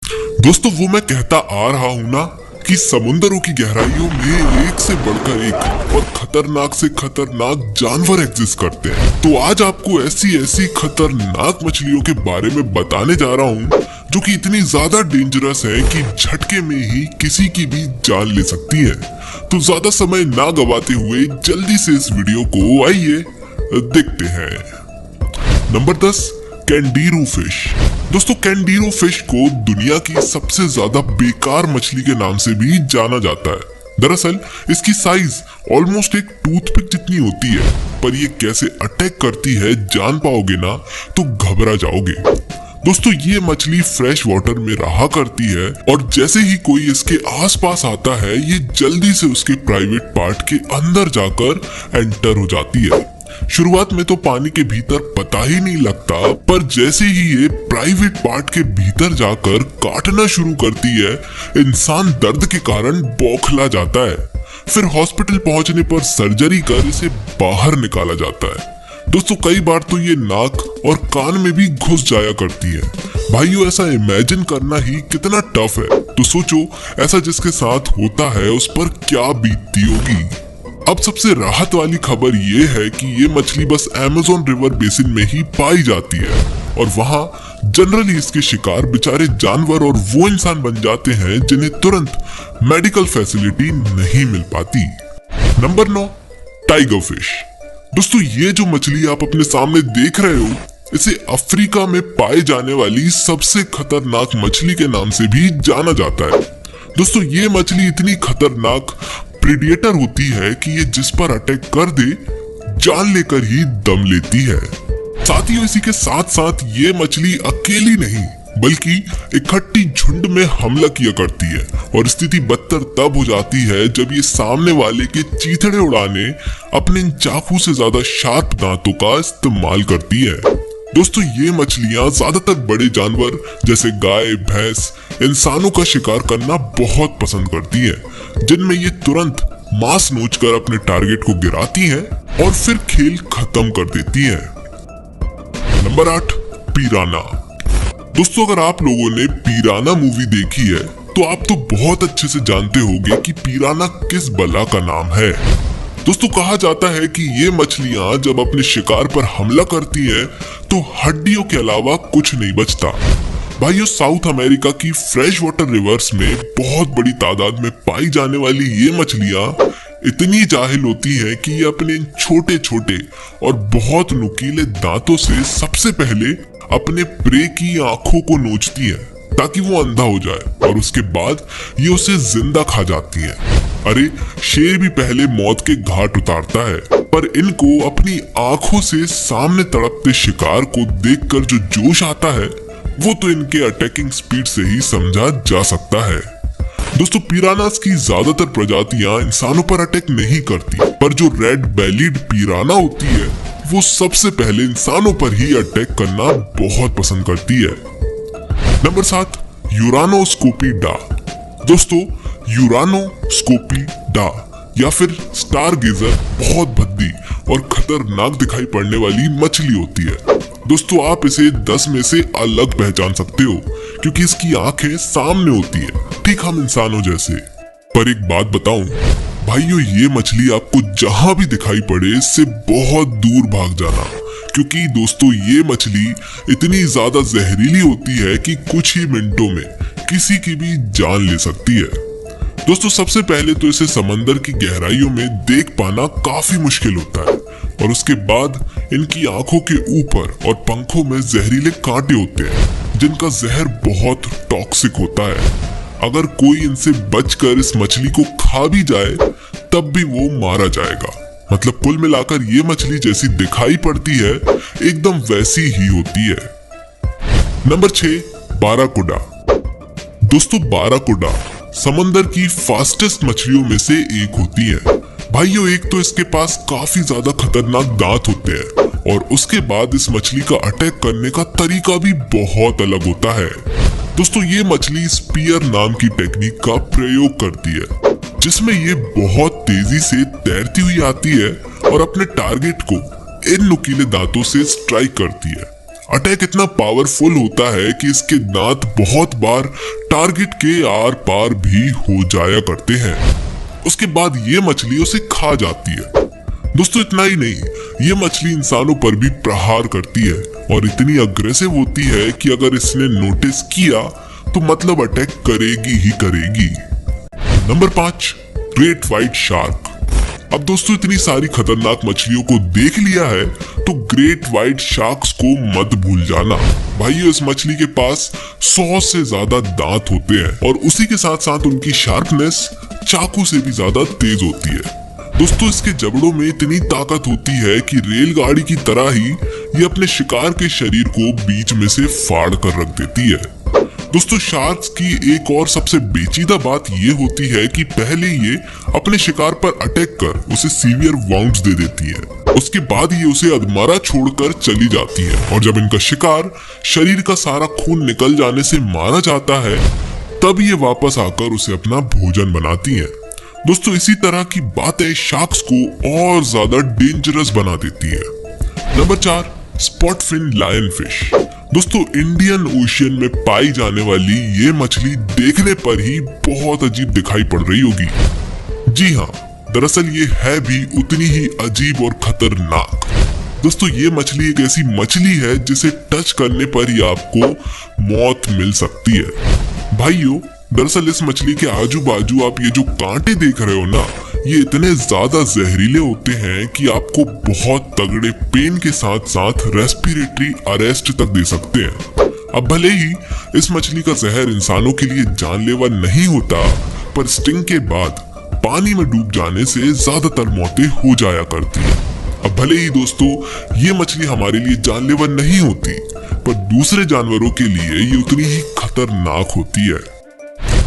दोस्तों वो मैं कहता आ रहा हूं ना कि समुद्रों की गहराइयों में एक से बढ़कर एक और खतरनाक से खतरनाक जानवर एग्जिस्ट करते हैं। तो आज आपको ऐसी ऐसी खतरनाक मछलियों के बारे में बताने जा रहा हूं जो कि इतनी ज्यादा डेंजरस है कि झटके में ही किसी की भी जान ले सकती है। तो ज्यादा समय ना गवाते हुए जल्दी से इस वीडियो को आइए देखते हैं। Number 10, candiru fish. दोस्तों कैंडीरू फिश को दुनिया की सबसे ज्यादा बेकार मछली के नाम से भी जाना जाता है। दरअसल इसकी साइज ऑलमोस्ट एक टूथपिक जितनी होती है, पर ये कैसे अटैक करती है जान पाओगे ना तो घबरा जाओगे। दोस्तों ये मछली फ्रेश वाटर में रहा करती है और जैसे ही कोई इसके आसपास आता है ये जल्दी से उसके प्राइवेट पार्ट के अंदर जाकर एंटर हो जाती है। शुरुआत में तो पानी के भीतर पता ही नहीं लगता, पर जैसे ही ये प्राइवेट पार्ट के भीतर जाकर काटना शुरू करती है इंसान दर्द के कारण बौखला जाता है। फिर हॉस्पिटल पहुंचने पर सर्जरी कर इसे बाहर निकाला जाता है। दोस्तों कई बार तो ये नाक और कान में भी घुस जाया करती है। भाइयों ऐसा इमेजिन करना ही कितना टफ है, तो सोचो ऐसा जिसके साथ होता है उस पर क्या बीतती होगी। अब सबसे राहत वाली खबर ये है कि ये मछली बस अमेज़न रिवर बेसिन में ही पाई जाती है और वहाँ जनरली इसके शिकार बेचारे जानवर और वो इंसान बन जाते हैं जिन्हें तुरंत मेडिकल फैसिलिटी नहीं मिल पाती। Number 9, tiger fish. दोस्तों ये जो मछली आप अपने सामने देख रहे हो इसे अफ्रीका में पाए जाने वाली सबसे खतरनाक मछली के नाम से भी जाना जाता है। दोस्तों ये मछली इतनी खतरनाक प्रेडिएटर होती है कि ये जिस पर अटैक कर दे जान लेकर ही दम लेती है। साथियों इसी के साथ साथ ये मछली अकेली नहीं बल्कि इकट्ठी झुंड में हमला किया करती है और स्थिति बदतर तब हो जाती है जब ये सामने वाले के चीथड़े उड़ाने अपने चाकू से ज्यादा शार्प दांतों का इस्तेमाल करती है। दोस्तों ये मछलियां ज्यादातर बड़े जानवर जैसे गाय, भैंस, इंसानों का शिकार करना बहुत पसंद करती हैं, जिनमें ये तुरंत मांस नोचकर अपने टारगेट को गिराती हैं और फिर खेल खत्म कर देती हैं। नंबर 8, पिराना। दोस्तों अगर आप लोगों ने पिराना मूवी देखी है तो आप तो बहुत अच्छे से जानते होंगे कि पिराना किस बला का नाम है। दोस्तों कहा जाता है कि ये मछलियां जब अपने शिकार पर हमला करती हैं तो हड्डियों के अलावा कुछ नहीं बचता। भाइयों साउथ अमेरिका की फ्रेश वाटर रिवर्स में बहुत बड़ी तादाद में पाई जाने वाली ये मछलियां इतनी जाहिल होती हैं कि ये अपने छोटे छोटे और बहुत नुकीले दांतों से सबसे पहले अपने प्रे की आंखों को नोचती है ताकि वो अंधा हो जाए और उसके बाद ये उसे जिंदा खा जाती है। अरे शेर भी पहले मौत के घाट उतारता है, पर इनको अपनी आंखों से सामने तड़पते शिकार को देखकर जो जोश आता है वो तो इनके अटैकिंग स्पीड से ही समझा जा सकता है। दोस्तों पिरानास की ज्यादातर प्रजातियां इंसानों पर अटैक नहीं करती, पर जो रेड बेलीड पिराना होती है वो सबसे पहले इंसानों पर ही अटैक करना बहुत पसंद करती है। नंबर 7, यूरानोस्कोपिडा। दोस्तों यूरानोस्कोपिडा या फिर स्टारगेजर बहुत भद्दी और खतरनाक दिखाई पड़ने वाली मछली होती है। दोस्तों आप इसे 10 में से अलग पहचान सकते हो क्योंकि इसकी आंखें सामने होती है, ठीक हम इंसानों जैसे। पर एक बात बताऊं भाइयों, ये मछली आपको जहां भी दिखाई पड़े इससे बहुत दूर भाग जाना, क्योंकि दोस्तों ये मछली इतनी ज्यादा जहरीली होती है कि कुछ ही मिनटों में किसी की भी जान ले सकती है। दोस्तों सबसे पहले तो इसे समंदर की गहराइयों में देख पाना काफी मुश्किल होता है और उसके बाद इनकी आंखों के ऊपर और पंखों में जहरीले कांटे होते हैं जिनका जहर बहुत टॉक्सिक होता है। अगर कोई इनसे बचकर इस मछली को खा भी जाए तब भी वो मारा जाएगा। मतलब कुल मिलाकर ये मछली जैसी दिखाई पड़ती है एकदम वैसी ही होती है। Number 6, Barracuda. दोस्तों बाराकुडा समंदर की फास्टेस्ट मछलियों में से एक होती है। भाइयों एक तो इसके पास काफी ज्यादा खतरनाक दांत होते हैं और उसके बाद इस मछली का अटैक करने का तरीका भी बहुत अलग होता है। दोस्तों ये मछली स्पीयर नाम की टेक्निक का प्रयोग करती है जिसमें ये बहुत तेजी से तैरती हुई आती है और अपने टारगेट को इन नुकीले दांतों से स्ट्राइक करती है। अटैक इतना पावरफुल होता है कि इसके दांत बहुत बार टारगेट के आर पार भी हो जाया करते हैं। उसके बाद ये मछली उसे खा जाती है। दोस्तों इतना ही नहीं, ये मछली इंसानों पर भी प्रहार करती है और इतनी अग्रेसिव होती है कि अगर इसने नोटिस किया तो मतलब अटैक करेगी ही करेगी। Number 5, great white shark. अब दोस्तों इतनी सारी खतरनाक मछलियों को देख लिया है तो ग्रेट व्हाइट शार्क्स को मत भूल जाना। भाइयों इस मछली के पास 100 से ज्यादा दांत होते हैं और उसी के साथ साथ उनकी शार्पनेस चाकू से भी ज्यादा तेज होती है। दोस्तों इसके जबड़ों में इतनी ताकत होती है कि रेलगाड़ी की तरह ही ये अपने शिकार के शरीर को बीच में से फाड़ कर रख देती है। दोस्तों शार्क्स की एक और सबसे पेचीदा बात ये होती है कि पहले ये अपने शिकार पर अटैक कर उसे सीवियर वाउंड्स दे देती है। उसके बाद ये उसे अधमरा छोड़कर चली जाती है और जब इनका शिकार शरीर का सारा खून निकल जाने से मारा जाता है तब ये वापस आकर उसे अपना भोजन बनाती है। दोस्तों इसी तरह की बातें शार्क्स को और ज्यादा डेंजरस बना देती है। Number 4, spotfin lionfish. दोस्तों इंडियन ओशियन में पाई जाने वाली ये मछली देखने पर ही बहुत अजीब दिखाई पड़ रही होगी। जी हाँ, दरअसल ये है भी उतनी ही अजीब और खतरनाक। दोस्तों ये मछली एक ऐसी मछली है जिसे टच करने पर ही आपको मौत मिल सकती है। भाइयों दरअसल इस मछली के आजू बाजू आप ये जो कांटे देख रहे हो ना, ये इतने ज्यादा जहरीले होते हैं कि आपको बहुत तगड़े पेन के साथ साथ रेस्पिरेटरी अरेस्ट तक दे सकते हैं। अब भले ही इस मछली का जहर इंसानों के लिए जानलेवा नहीं होता, पर स्टिंग के बाद पानी में डूब जाने से ज्यादातर मौतें हो जाया करती हैं। अब भले ही दोस्तों ये मछली हमारे लिए जानलेवा नहीं होती, पर दूसरे जानवरों के लिए ये उतनी ही खतरनाक होती है।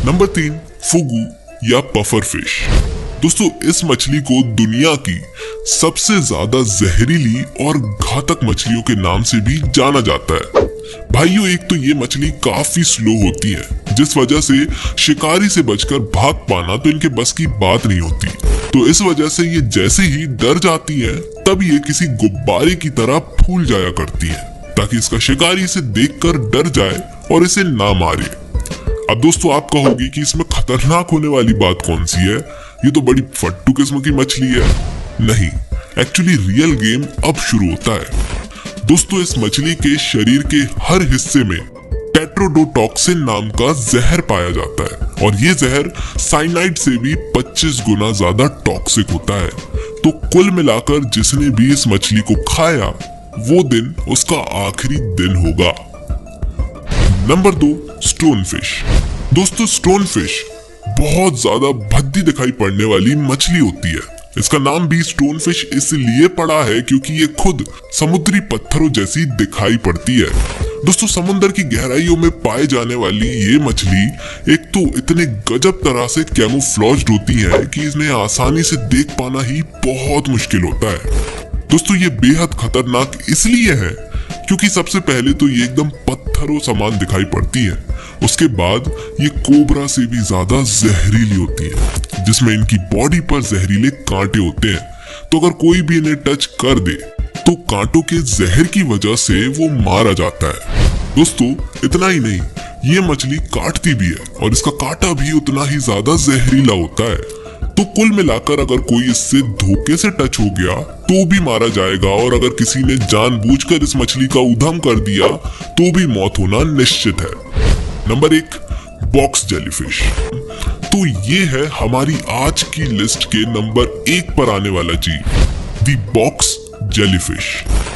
नंबर 3, फुगू या पफर फिश। दोस्तों इस मछली को दुनिया की सबसे ज्यादा जहरीली और घातक मछलियों के नाम से भी जाना जाता है। भाइयों एक तो ये मछली काफी स्लो होती है, जिस वजह से शिकारी से बचकर भाग पाना तो इनके बस की बात नहीं होती। तो इस वजह से ये जैसे ही डर जाती है तब ये किसी गुब्बारे की तरह फूल जाया करती है ताकि इसका शिकारी इसे देखकर डर जाए और इसे ना मारे। अब दोस्तों आप कहोगे कि इसमें खतरनाक होने वाली बात कौन सी है, ये तो बड़ी फट्टू किस्म की मछली है। नहीं, एक्चुअली रियल गेम अब शुरू होता है। दोस्तों इस मछली के शरीर के हर हिस्से में टेट्रोडोटॉक्सिन नाम का जहर पाया जाता है और ये जहर साइनाइड से भी 25 गुना ज्यादा टॉक्सिक होता है। तो कुल मिलाकर जिसने भी इस मछली को खाया वो दिन उसका आखिरी दिन होगा। Number 2, stone fish. दोस्तों स्टोन फिश बहुत ज्यादा भद्दी दिखाई पड़ने वाली मछली होती है। इसका नाम भी स्टोन फिश इसलिए पड़ा है क्योंकि ये खुद समुद्री पत्थरों जैसी दिखाई पड़ती है। दोस्तों समुद्र की गहराइयों में पाए जाने वाली ये मछली एक तो इतने गजब तरह से कैमोफ्लेज्ड होती है कि इन्हें आसानी से देख पाना ही बहुत मुश्किल होता है। दोस्तों ये बेहद खतरनाक इसलिए है क्योंकि सबसे पहले तो ये एकदम पत्थरों समान दिखाई पड़ती है, उसके बाद ये कोबरा से भी ज्यादा जहरीली होती है जिसमें इनकी बॉडी पर जहरीले कांटे होते हैं। तो अगर कोई भी इन्हें टच कर दे तो कांटों के जहर की वजह से वो मारा जाता है। दोस्तों इतना ही नहीं, ये मछली काटती भी है और इसका कांटा भी उतना ही ज्यादा जहरीला होता है। तो कुल मिलाकर अगर कोई इससे धोखे से टच हो गया तो भी मारा जाएगा और अगर किसी ने जानबूझकर इस मछली का उधम कर दिया तो भी मौत होना निश्चित है। Number 1, box jellyfish. तो ये है हमारी आज की लिस्ट के नंबर 1 पर आने वाला जीव, दी बॉक्स जेलीफिश।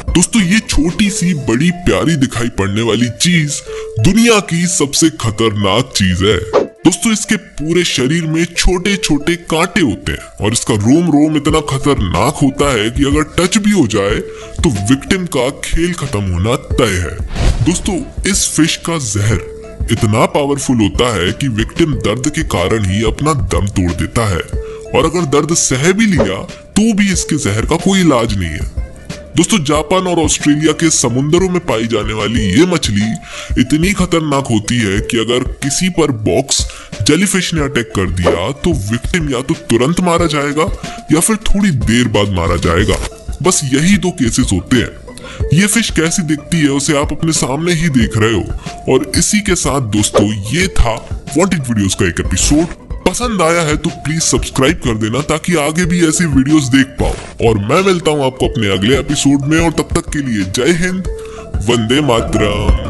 दोस्तों ये छोटी सी बड़ी प्यारी दिखाई पड़ने वाली चीज दुनिया की सबसे खतरनाक चीज है। दोस्तों इसके पूरे शरीर में छोटे छोटे कांटे होते हैं और इसका रोम रोम इतना खतरनाक होता है कि अगर टच भी हो जाए तो विक्टिम का खेल खत्म होना तय है। दोस्तों इस फिश का जहर इतना पावरफुल होता है कि विक्टिम दर्द के कारण ही अपना दम तोड़ देता है और अगर दर्द सह भी लिया तो भी इसके जहर का कोई इलाज नहीं है। दोस्तों जापान और ऑस्ट्रेलिया के समुद्रों में पाई जाने वाली ये मछली इतनी खतरनाक होती है कि अगर किसी पर बॉक्स जेलीफिश ने अटैक कर दिया तो विक्टिम या तो तुरंत मारा जाएगा या फिर थोड़ी देर बाद मारा जाएगा। बस यही 2 केसेस होते हैं। ये फिश कैसी दिखती है उसे आप अपने सामने ही देख रहे हो। और इसी के साथ दोस्तों ये था वांटेड वीडियोस का एक एपिसोड। पसंद आया है तो प्लीज सब्सक्राइब कर देना ताकि आगे भी ऐसी वीडियोस देख पाओ। और मैं मिलता हूँ आपको अपने अगले एपिसोड में, और तब तक के लिए जय हिंद, वंदे मातरम।